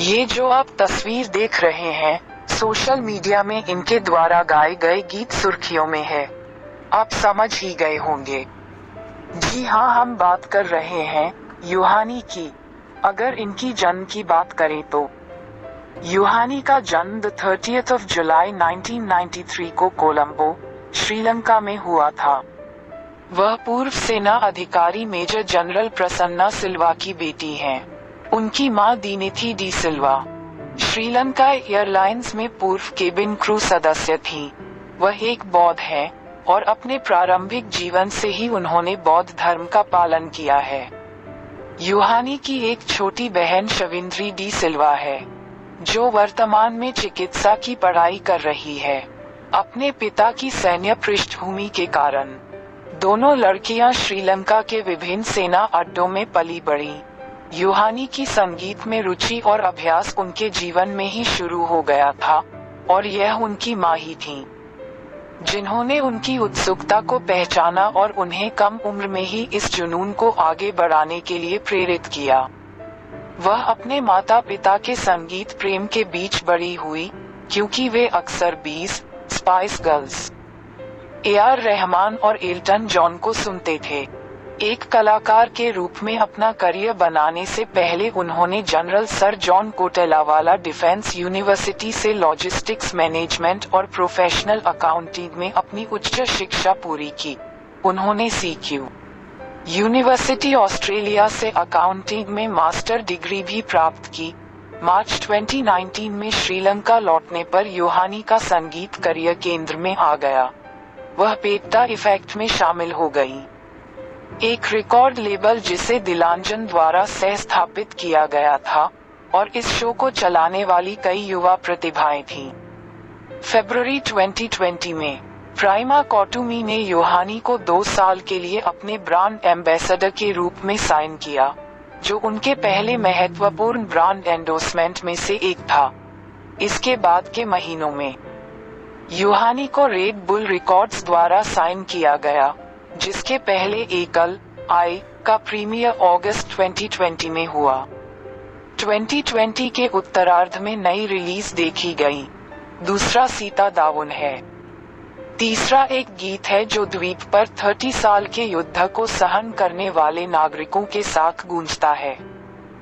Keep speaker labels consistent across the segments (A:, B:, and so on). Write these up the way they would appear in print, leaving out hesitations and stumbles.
A: ये जो आप तस्वीर देख रहे हैं, सोशल मीडिया में इनके द्वारा गाए गए गीत सुर्खियों में है। आप समझ ही गए होंगे। जी हाँ, हम बात कर रहे हैं यूहानी की। अगर इनकी जन्म की बात करें तो यूहानी का जन्म 30 जुलाई 1993 को कोलंबो, श्रीलंका में हुआ था। वह पूर्व सेना अधिकारी मेजर जनरल प्रसन्ना सिल्वा की बेटी हैं। उनकी मां दीनिथी डी सिल्वा श्रीलंका एयरलाइंस में पूर्व केबिन क्रू सदस्य थीं। वह एक बौद्ध हैं और अपने प्रारंभिक जीवन से ही उन्होंने बौद्ध धर्म का पालन किया है। यूहानी की एक छोटी बहन शविंद्री डी सिल्वा है, जो वर्तमान में चिकित्सा की पढ़ाई कर रही है। अपने पिता की सैन्य पृष्ठभूमि के कारण दोनों लड़कियां श्रीलंका के विभिन्न सेना अड्डों में पली बढ़ी। यूहानी की संगीत में रुचि और अभ्यास उनके जीवन में ही शुरू हो गया था, और यह उनकी मां ही थीं, जिन्होंने उनकी उत्सुकता को पहचाना और उन्हें कम उम्र में ही इस जुनून को आगे बढ़ाने के लिए प्रेरित किया। वह अपने माता पिता के संगीत प्रेम के बीच बड़ी हुई, क्योंकि वे अक्सर बीस, स्पाइस गर्ल्स, ए.आर. रहमान और एल्टन जॉन को सुनते थे। एक कलाकार के रूप में अपना करियर बनाने से पहले उन्होंने general sir John Kotelawala defence university से लॉजिस्टिक्स मैनेजमेंट और प्रोफेशनल अकाउंटिंग में अपनी उच्च शिक्षा पूरी की। उन्होंने सीक्यू यूनिवर्सिटी ऑस्ट्रेलिया से अकाउंटिंग में मास्टर डिग्री भी प्राप्त की। मार्च 2019 में श्रीलंका लौटने पर यूहानी का संगीत करियर केंद्र में आ गया। वह पेट्टा इफेक्ट में शामिल हो गई, एक रिकॉर्ड लेबल जिसे दिलांजन द्वारा सह स्थापित किया गया था, और इस शो को चलाने वाली कई युवा प्रतिभाएं थीं। फरवरी 2020 में प्राइमा कॉटूमी ने यूहानी को 2 साल के लिए अपने ब्रांड एम्बेसडर के रूप में साइन किया, जो उनके पहले महत्वपूर्ण ब्रांड एंडोर्समेंट में से एक था। इसके बाद के महीनों में यूहानी को रेड बुल रिकॉर्ड्स द्वारा साइन किया गया, जिसके पहले एकल आई का प्रीमियर अगस्त 2020 में हुआ। 2020 के उत्तरार्ध में नई रिलीज देखी गई। दूसरा सीता दावुन है। तीसरा एक गीत है जो द्वीप पर 30 साल के युद्ध को सहन करने वाले नागरिकों के साथ गूंजता है।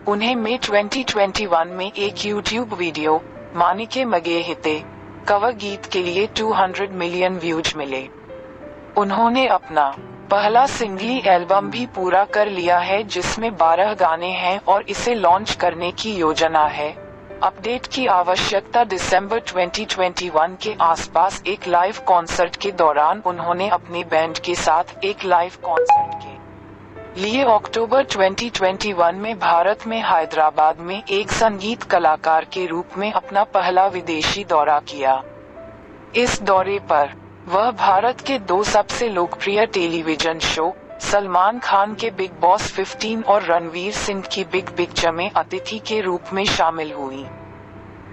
A: उन्हें मई 2021 में एक यूट्यूब वीडियो मानिके मगे हिते कवर गीत के लिए 200 मिलियन व्यूज मिले। उन्होंने अपना पहला सिंगली एल्बम भी पूरा कर लिया है, जिसमें 12 गाने हैं और इसे लॉन्च करने की योजना है। अपडेट की आवश्यकता दिसंबर 2021 के आसपास एक लाइव कॉन्सर्ट के दौरान उन्होंने अपने बैंड के साथ एक लाइव कॉन्सर्ट के लिए अक्टूबर 2021 में भारत में हैदराबाद में एक संगीत कलाकार के रूप में अपना पहला विदेशी दौरा किया। इस दौरे पर वह भारत के 2 सबसे लोकप्रिय टेलीविजन शो सलमान खान के बिग बॉस 15 और रणवीर सिंह की बिग पिक्चर में अतिथि के रूप में शामिल हुई,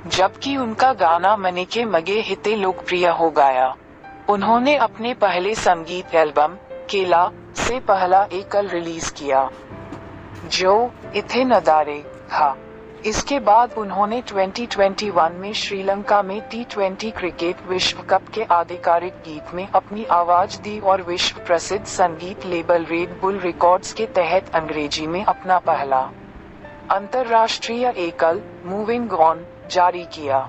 A: जबकि उनका गाना मनिके मगे हिते लोकप्रिय हो गया। उन्होंने अपने पहले संगीत एल्बम केला से पहला एकल रिलीज किया, जो इथे नदारे था। इसके बाद उन्होंने 2021 में श्रीलंका में T20 क्रिकेट विश्व कप के आधिकारिक गीत में अपनी आवाज दी और विश्व प्रसिद्ध संगीत लेबल रेड बुल रिकॉर्ड्स के तहत अंग्रेजी में अपना पहला अंतर्राष्ट्रीय एकल मूविंग ऑन जारी किया।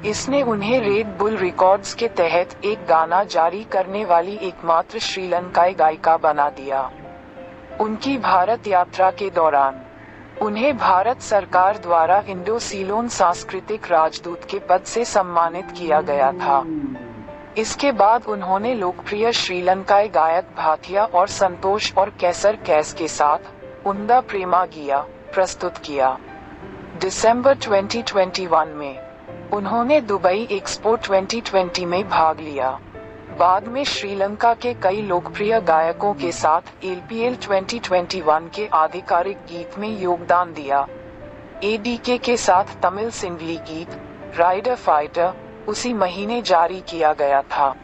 A: इसने उन्हें रेड बुल रिकॉर्ड्स के तहत एक गाना जारी करने वाली एकमात्र श्रीलंकाई गायिका बना दिया। उनकी भारत यात्रा के दौरान उन्हें भारत सरकार द्वारा इंडो सीलोन सांस्कृतिक राजदूत के पद से सम्मानित किया गया था। इसके बाद उन्होंने लोकप्रिय श्रीलंकाई गायक भाटिया और संतोष और कैसर कैस के साथ उंदा प्रेमा गिया प्रस्तुत किया। दिसंबर 2021 में उन्होंने दुबई एक्सपो 2020 में भाग लिया। बाद में श्रीलंका के कई लोकप्रिय गायकों के साथ LPL 2021 के आधिकारिक गीत में योगदान दिया। ADK के साथ तमिल सिंगली गीत राइडर फाइटर उसी महीने जारी किया गया था।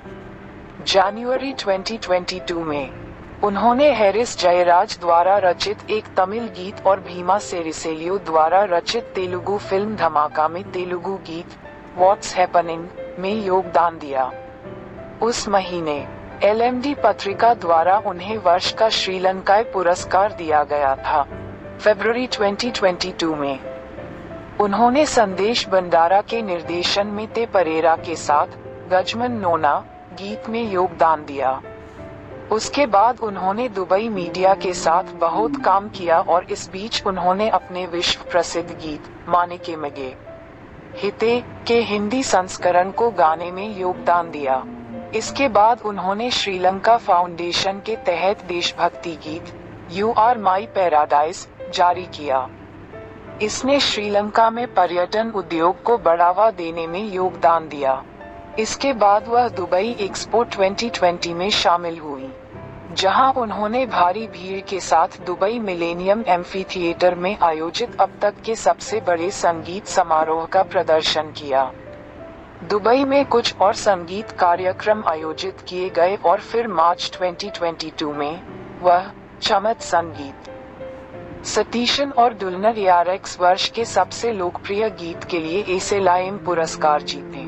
A: जनवरी 2022 में उन्होंने हैरिस जयराज द्वारा रचित एक तमिल गीत और भीमा सेरिसेलियो द्वारा रचित तेलुगु फिल्म धमाका में तेलुगु गीत व्हाट्स हैपनिंग में योगदान दिया। उस महीने LMD पत्रिका द्वारा उन्हें वर्ष का श्रीलंकाई पुरस्कार दिया गया था। फरवरी 2022 में उन्होंने संदेश बंडारा के निर्देशन में ते परेरा के साथ गजमन नोना गीत में योगदान दिया। उसके बाद उन्होंने दुबई मीडिया के साथ बहुत काम किया और इस बीच उन्होंने अपने विश्व प्रसिद्ध गीत मानिके मगे हिते के हिंदी संस्करण को गाने में योगदान दिया। इसके बाद उन्होंने श्रीलंका फाउंडेशन के तहत देशभक्ति गीत यू आर माई पैराडाइज जारी किया। इसने श्रीलंका में पर्यटन उद्योग को बढ़ावा देने में योगदान दिया। इसके बाद वह दुबई एक्सपो 2020 में शामिल हुई, जहां उन्होंने भारी भीड़ के साथ दुबई मिलेनियम एम्फीथिएटर में आयोजित अब तक के सबसे बड़े संगीत समारोह का प्रदर्शन किया। दुबई में कुछ और संगीत कार्यक्रम आयोजित किए गए और फिर मार्च 2022 में वह चमत संगीत सतीशन और दुलनर यारेक्स वर्ष के सबसे लोकप्रिय गीत के लिए एसेलाइम पुरस्कार जीते।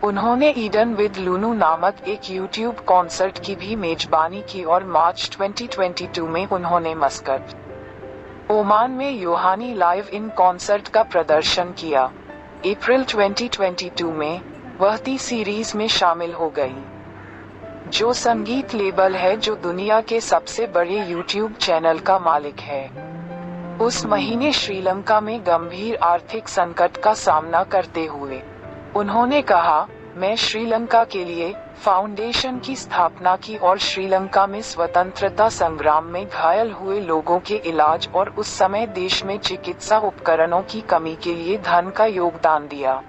A: उन्होंने ईडन विद लूनू नामक एक यूट्यूब कॉन्सर्ट की भी मेजबानी की और मार्च 2022 में उन्होंने मस्कट, ओमान में योहानी लाइव इन कॉन्सर्ट का प्रदर्शन किया। अप्रैल 2022 में वह टी सीरीज में शामिल हो गई, जो संगीत लेबल है जो दुनिया के सबसे बड़े यूट्यूब चैनल का मालिक है। उस महीने श्रीलंका में गंभीर आर्थिक संकट का सामना करते हुए उन्होंने कहा, मैं श्रीलंका के लिए फाउंडेशन की स्थापना की और श्रीलंका में स्वतंत्रता संग्राम में घायल हुए लोगों के इलाज और उस समय देश में चिकित्सा उपकरणों की कमी के लिए धन का योगदान दिया।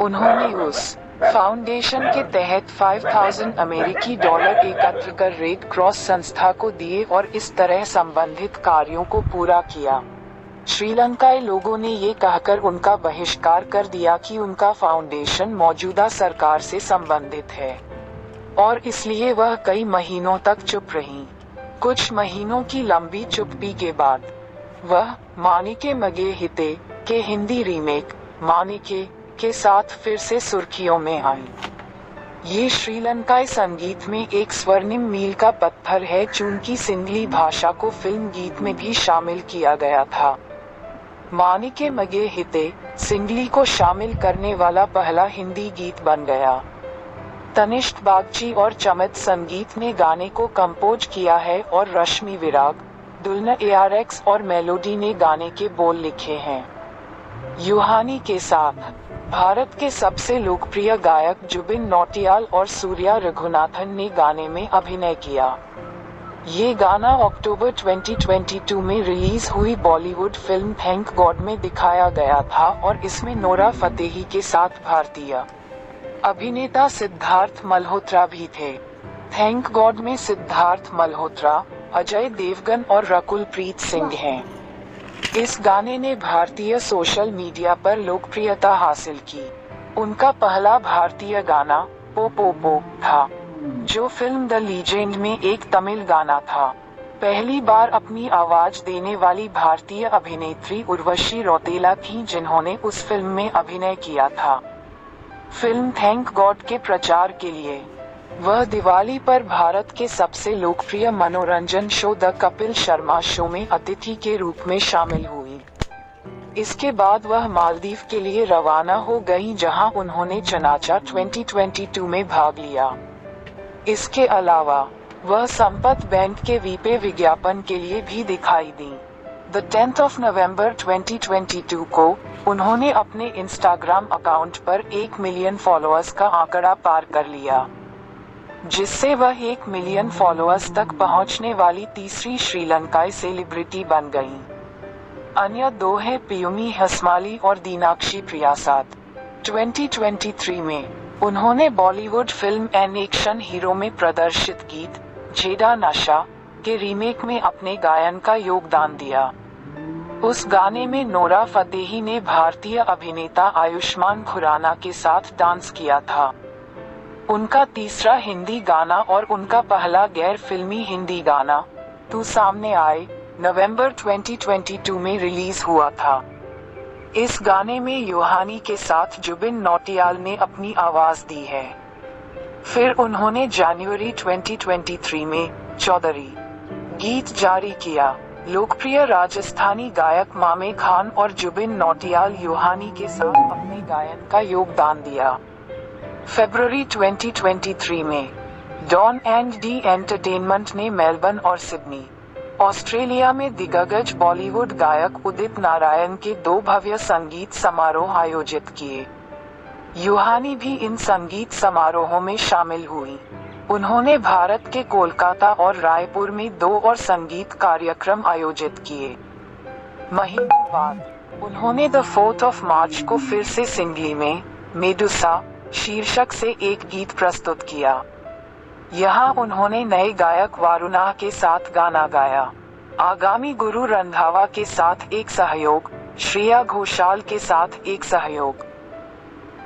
A: उन्होंने उस फाउंडेशन के तहत 5,000 अमेरिकी डॉलर एकत्र कर रेड क्रॉस संस्था को दिए और इस तरह संबंधित कार्यों को पूरा किया। श्रीलंकाई लोगों ने ये कहकर उनका बहिष्कार कर दिया कि उनका फाउंडेशन मौजूदा सरकार से संबंधित है और इसलिए वह कई महीनों तक चुप रही। कुछ महीनों की लंबी चुप्पी के बाद वह मानिके मगे हिते के हिंदी रीमेक मानिके के साथ फिर से सुर्खियों में आई। ये श्रीलंकाई संगीत में एक स्वर्णिम मील का पत्थर है, चूंकि सिंहली भाषा को फिल्म गीत में भी शामिल किया गया था। मानिके मगे हिते सिंगली को शामिल करने वाला पहला हिंदी गीत बन गया। तनिष्क बागची और चमत संगीत ने गाने को कंपोज किया है और रश्मि विराग, दुलना ARX और मेलोडी ने गाने के बोल लिखे हैं। यूहानी के साथ भारत के सबसे लोकप्रिय गायक जुबिन नौटियाल और सूर्या रघुनाथन ने गाने में अभिनय किया। ये गाना अक्टूबर 2022 में रिलीज हुई बॉलीवुड फिल्म थैंक गॉड में दिखाया गया था और इसमें नोरा फतेही के साथ भारतीय अभिनेता सिद्धार्थ मल्होत्रा भी थे। थैंक गॉड में सिद्धार्थ मल्होत्रा, अजय देवगन और रकुल प्रीत सिंह हैं। इस गाने ने भारतीय सोशल मीडिया पर लोकप्रियता हासिल की। उनका पहला भारतीय गाना पो पो पो था, जो फिल्म द लीजेंड में एक तमिल गाना था। पहली बार अपनी आवाज देने वाली भारतीय अभिनेत्री उर्वशी रौतेला थी, जिन्होंने उस फिल्म में अभिनय किया था। फिल्म थैंक गॉड के प्रचार के लिए वह दिवाली पर भारत के सबसे लोकप्रिय मनोरंजन show the Kapil Sharma show में अतिथि के रूप में शामिल हुई। इसके बाद वह मालदीव के लिए रवाना हो गई, जहां उन्होंने चनाचा 2022 में भाग लिया। इसके अलावा वह संपत बैंक के वीपे विज्ञापन के लिए भी दिखाई दी। 10 नवंबर 2022 को उन्होंने अपने इंस्टाग्राम अकाउंट पर 1 मिलियन फॉलोअर्स का आंकड़ा पार कर लिया, जिससे वह 1 मिलियन फॉलोअर्स तक पहुंचने वाली तीसरी श्रीलंकाई सेलिब्रिटी बन गई। अन्य दो हैं पियुमी हसमाली और दीनाक्षी प्रियासाद। 2023 में उन्होंने Bollywood film an action hero में प्रदर्शित गीत जेडा नशा के रीमेक में अपने गायन का योगदान दिया। उस गाने में नोरा फतेही ने भारतीय अभिनेता आयुष्मान खुराना के साथ डांस किया था। उनका तीसरा हिंदी गाना और उनका पहला गैर फिल्मी हिंदी गाना तू सामने आए नवंबर 2022 में रिलीज हुआ था। इस गाने में यूहानी के साथ जुबिन नौटियाल ने अपनी आवाज दी है। फिर उन्होंने जनवरी 2023 में चौधरी गीत जारी किया। लोकप्रिय राजस्थानी गायक मामे खान और जुबिन नौटियाल यूहानी के साथ अपने गायन का योगदान दिया। फरवरी 2023 में डॉन एंड डी एंटरटेनमेंट ने मेलबर्न और सिडनी, ऑस्ट्रेलिया में दिग्गज बॉलीवुड गायक उदित नारायण के 2 भव्य संगीत समारोह आयोजित किए। यूहानी भी इन संगीत समारोहों में शामिल हुई। उन्होंने भारत के कोलकाता और रायपुर में 2 और संगीत कार्यक्रम आयोजित किए। महीनों बाद उन्होंने द 4 मार्च को फिर से सिंगली में मेडुसा शीर्षक से एक गीत प्रस्तुत किया। यहाँ उन्होंने नए गायक वारुणा के साथ गाना गाया। आगामी गुरु रंधावा के साथ एक सहयोग, श्रेया घोषाल के साथ एक सहयोग।